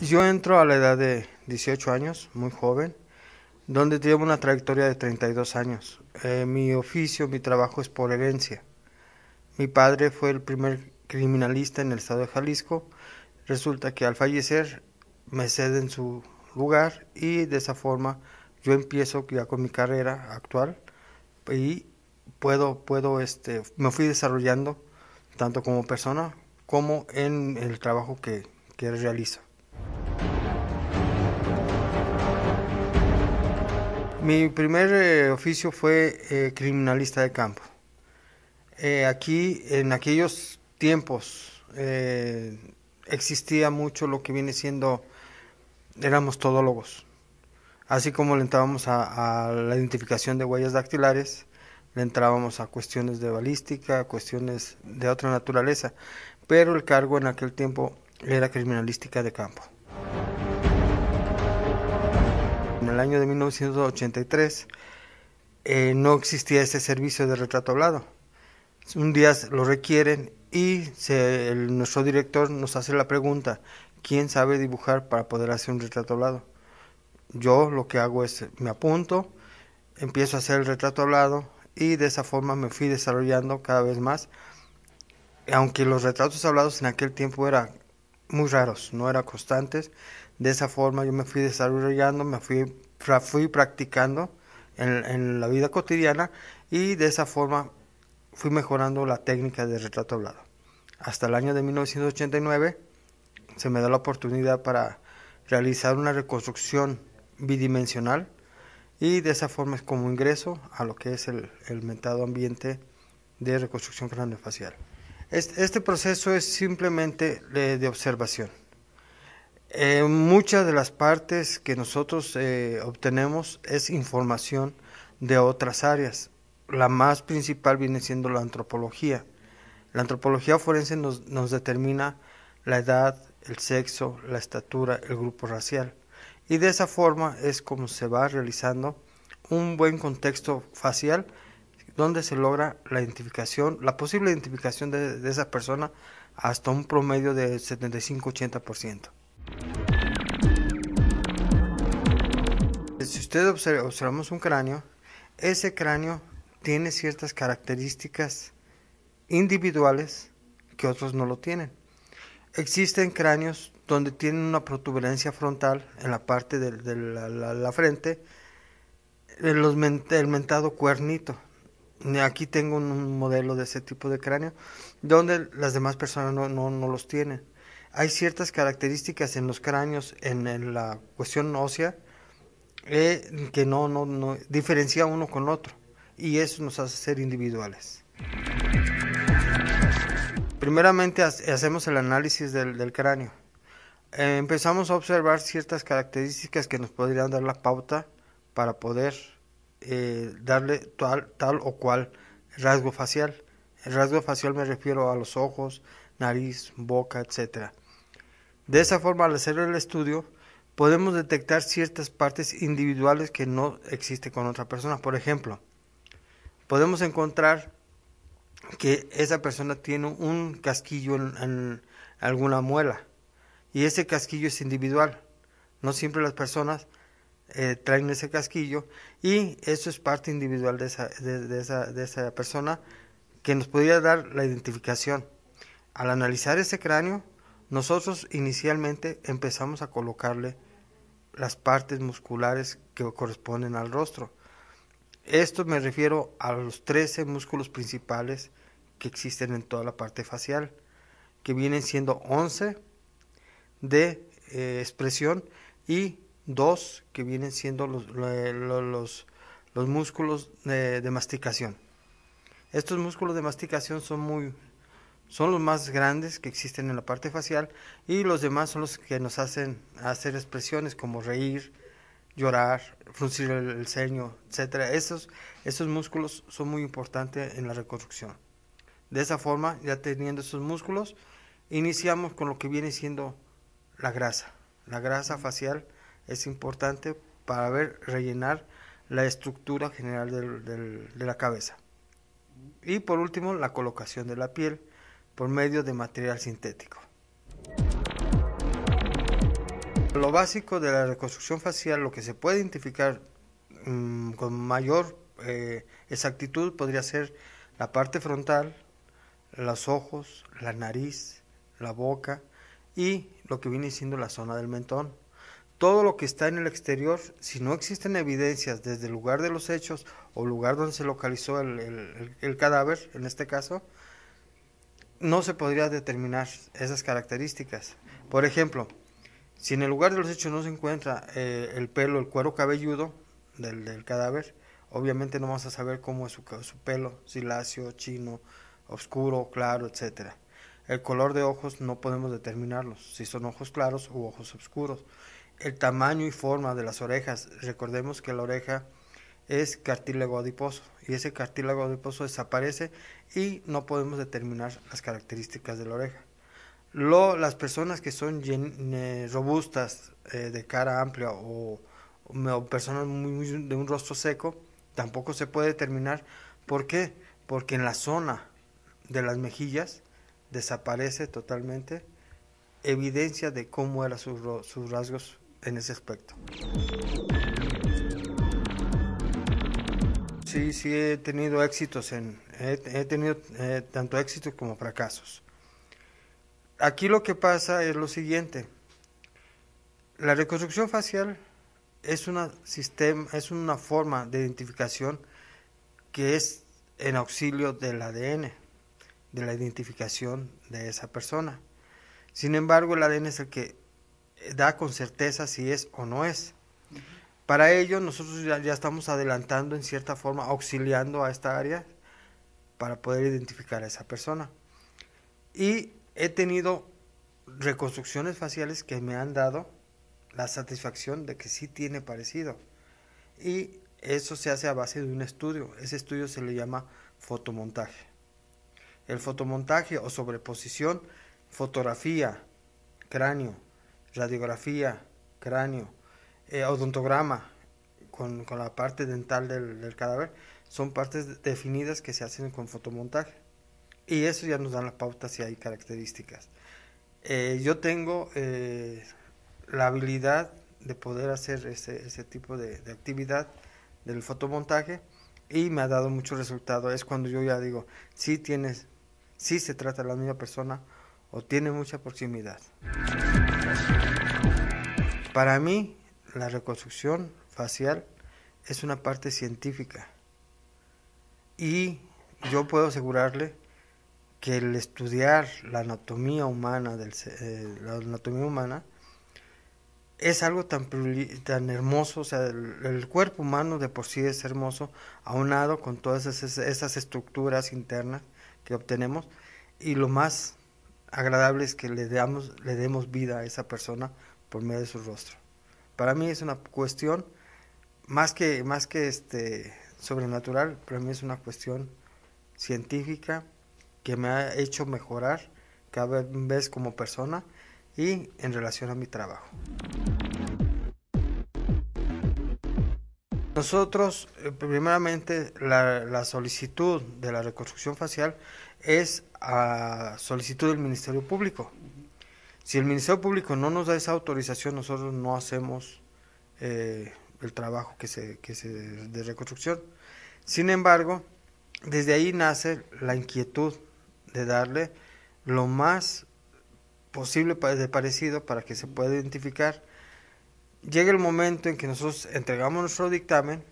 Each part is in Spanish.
Yo entro a la edad de 18 años, muy joven, donde llevo una trayectoria de 32 años. Mi oficio, mi trabajo es por herencia. Mi padre fue el primer criminalista en el estado de Jalisco. Resulta que al fallecer me ceden su lugar y de esa forma yo empiezo ya con mi carrera actual y me fui desarrollando tanto como persona como en el trabajo que realizo. Mi primer oficio fue criminalista de campo. Aquí, en aquellos tiempos, existía mucho lo que viene siendo, éramos todólogos. Así como le entrábamos a la identificación de huellas dactilares, le entrábamos a cuestiones de balística, cuestiones de otra naturaleza, pero el cargo en aquel tiempo era criminalística de campo. En el año de 1983 no existía ese servicio de retrato hablado. Un día lo requieren y nuestro director nos hace la pregunta: ¿quién sabe dibujar para poder hacer un retrato hablado? Yo lo que hago es me apunto, empiezo a hacer el retrato hablado y de esa forma me fui desarrollando cada vez más. Aunque los retratos hablados en aquel tiempo eran muy raros, no eran constantes, de esa forma yo me fui desarrollando, fui practicando en la vida cotidiana y de esa forma fui mejorando la técnica de retrato hablado. Hasta el año de 1989 se me da la oportunidad para realizar una reconstrucción bidimensional y de esa forma es como ingreso a lo que es el mentado ambiente de reconstrucción craneofacial. Este proceso es simplemente de observación. Muchas de las partes que nosotros obtenemos es información de otras áreas. La más principal viene siendo la antropología. La antropología forense nos determina la edad, el sexo, la estatura, el grupo racial. Y de esa forma es como se va realizando un buen contexto facial donde se logra la identificación, la posible identificación de esa persona hasta un promedio de 75-80%. Si usted observamos un cráneo, ese cráneo tiene ciertas características individuales que otros no lo tienen. Existen cráneos donde tienen una protuberancia frontal en la parte de la frente, el mentado cuernito. Aquí tengo un modelo de ese tipo de cráneo, donde las demás personas no los tienen. Hay ciertas características en los cráneos, en la cuestión ósea, que no diferencia uno con otro, y eso nos hace ser individuales. Primeramente hacemos el análisis del cráneo. Empezamos a observar ciertas características que nos podrían dar la pauta para poder darle tal o cual rasgo facial. El rasgo facial me refiero a los ojos, nariz, boca, etc. De esa forma, al hacer el estudio, podemos detectar ciertas partes individuales que no existen con otra persona. Por ejemplo, podemos encontrar que esa persona tiene un casquillo en alguna muela y ese casquillo es individual. No siempre las personas traen ese casquillo y eso es parte individual de esa persona que nos podría dar la identificación. Al analizar ese cráneo, nosotros inicialmente empezamos a colocarle las partes musculares que corresponden al rostro. Esto me refiero a los 13 músculos principales que existen en toda la parte facial, que vienen siendo 11 de expresión y 2 que vienen siendo los músculos de masticación. Estos músculos de masticación son los más grandes que existen en la parte facial y los demás son los que nos hacen hacer expresiones como reír, llorar, fruncir el ceño, etc. Esos músculos son muy importantes en la reconstrucción. De esa forma, ya teniendo esos músculos, iniciamos con lo que viene siendo la grasa. La grasa facial es importante para rellenar la estructura general de la cabeza. Y por último, la colocación de la piel por medio de material sintético. Lo básico de la reconstrucción facial, lo que se puede identificar con mayor exactitud podría ser la parte frontal, los ojos, la nariz, la boca y lo que viene siendo la zona del mentón. Todo lo que está en el exterior, si no existen evidencias desde el lugar de los hechos o lugar donde se localizó el cadáver, en este caso, no se podría determinar esas características. Por ejemplo, si en el lugar de los hechos no se encuentra el pelo, el cuero cabelludo del cadáver, obviamente no vamos a saber cómo es su pelo, si lacio, chino, oscuro, claro, etcétera. El color de ojos no podemos determinarlos, si son ojos claros u ojos oscuros. El tamaño y forma de las orejas, recordemos que la oreja es cartílago adiposo y ese cartílago adiposo desaparece y no podemos determinar las características de la oreja. Las personas que son robustas, de cara amplia o personas de un rostro seco, tampoco se puede determinar. ¿Por qué? Porque en la zona de las mejillas desaparece totalmente evidencia de cómo eran sus rasgos en ese aspecto. Sí he tenido éxitos, he tenido tanto éxitos como fracasos. Aquí lo que pasa es lo siguiente: la reconstrucción facial es es una forma de identificación que es en auxilio del ADN, de la identificación de esa persona. Sin embargo, el ADN es el que da con certeza si es o no es. Para ello, nosotros ya estamos adelantando en cierta forma, auxiliando a esta área para poder identificar a esa persona. Y he tenido reconstrucciones faciales que me han dado la satisfacción de que sí tiene parecido. Y eso se hace a base de un estudio. Ese estudio se le llama fotomontaje. El fotomontaje o sobreposición, fotografía, cráneo, radiografía, cráneo, odontograma con la parte dental del cadáver, son partes definidas que se hacen con fotomontaje. Y eso ya nos da la pauta si hay características. Yo tengo la habilidad de poder hacer ese tipo de actividad del fotomontaje y me ha dado mucho resultado. Es cuando yo ya digo, sí se trata de la misma persona o tiene mucha proximidad. Para mí, la reconstrucción facial es una parte científica y yo puedo asegurarle que el estudiar la anatomía humana, es algo tan hermoso. O sea, el cuerpo humano de por sí es hermoso, aunado con todas esas estructuras internas que obtenemos, y lo más agradable es que le demos vida a esa persona por medio de su rostro. Para mí es una cuestión más que sobrenatural. Para mí es una cuestión científica que me ha hecho mejorar cada vez como persona y en relación a mi trabajo. Nosotros, primeramente, la solicitud de la reconstrucción facial es a solicitud del Ministerio Público. Si el Ministerio Público no nos da esa autorización, nosotros no hacemos el trabajo de reconstrucción. Sin embargo, desde ahí nace la inquietud de darle lo más posible de parecido para que se pueda identificar. Llega el momento en que nosotros entregamos nuestro dictamen,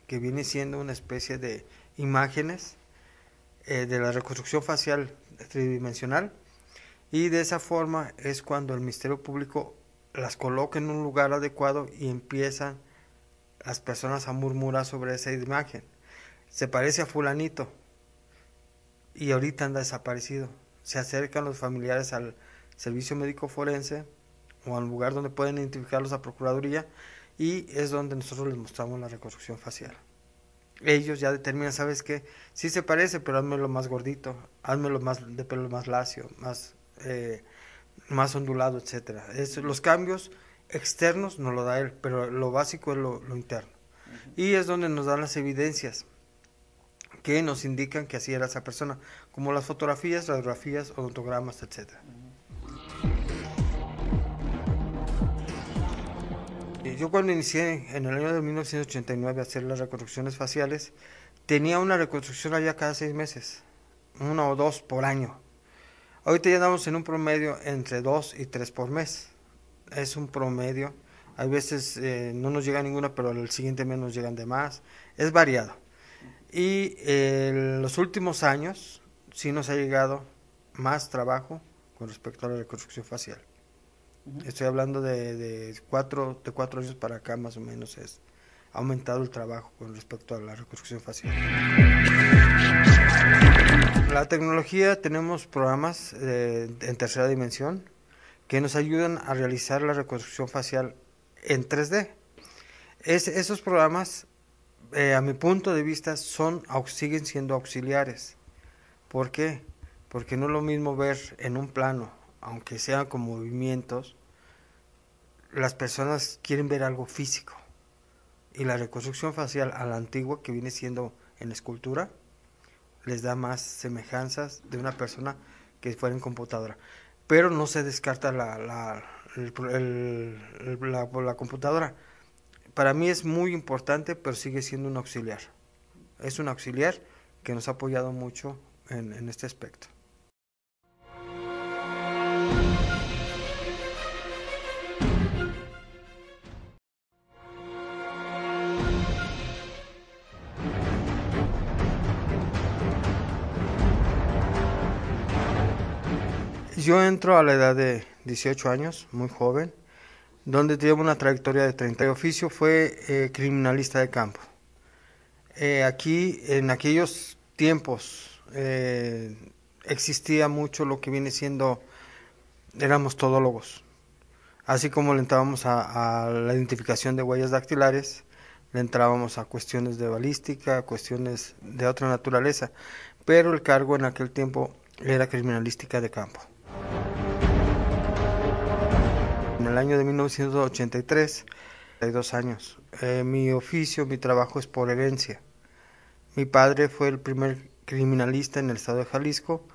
que viene siendo una especie de imágenes de la reconstrucción facial tridimensional, y de esa forma es cuando el Ministerio Público las coloca en un lugar adecuado y empiezan las personas a murmurar sobre esa imagen. Se parece a fulanito y ahorita anda desaparecido. Se acercan los familiares al servicio médico forense o al lugar donde pueden identificarlos a Procuraduría, y es donde nosotros les mostramos la reconstrucción facial. Ellos ya determinan, ¿sabes qué? Sí se parece, pero házmelo más gordito, házmelo de pelo más lacio, más ondulado, etcétera. Los cambios externos nos lo da él, pero lo básico es lo interno. Y es donde nos dan las evidencias que nos indican que así era esa persona, como las fotografías, radiografías, odontogramas, etcétera. Yo cuando inicié en el año de 1989 a hacer las reconstrucciones faciales, tenía una reconstrucción allá cada 6 meses, 1 o 2 por año. Ahorita ya andamos en un promedio entre 2 y 3 por mes. Es un promedio. Hay veces no nos llega ninguna, pero al siguiente mes nos llegan de más. Es variado. Y en los últimos años sí nos ha llegado más trabajo con respecto a la reconstrucción facial. Estoy hablando de 4 años para acá más o menos ha aumentado el trabajo con respecto a la reconstrucción facial. La tecnología, tenemos programas en tercera dimensión que nos ayudan a realizar la reconstrucción facial en 3D. Esos programas, a mi punto de vista, siguen siendo auxiliares. ¿Por qué? Porque no es lo mismo ver en un plano, aunque sean con movimientos, las personas quieren ver algo físico. Y la reconstrucción facial a la antigua, que viene siendo en escultura, les da más semejanzas de una persona que fuera en computadora. Pero no se descarta la computadora. Para mí es muy importante, pero sigue siendo un auxiliar. Es un auxiliar que nos ha apoyado mucho en este aspecto. Yo entro a la edad de 18 años, muy joven, donde llevo una trayectoria de 30. Mi oficio fue criminalista de campo. Aquí, en aquellos tiempos, existía mucho lo que viene siendo, éramos todólogos. Así como le entrábamos a la identificación de huellas dactilares, le entrábamos a cuestiones de balística, cuestiones de otra naturaleza, pero el cargo en aquel tiempo era criminalística de campo. En el año de 1983, 32 años, mi oficio, mi trabajo es por herencia. Mi padre fue el primer criminalista en el estado de Jalisco.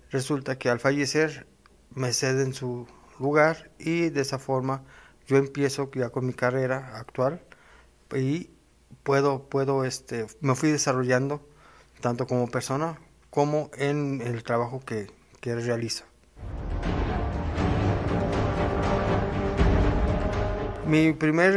Resulta que al fallecer me ceden su lugar y de esa forma yo empiezo ya con mi carrera actual y me fui desarrollando tanto como persona como en el trabajo que realizo. Mi primer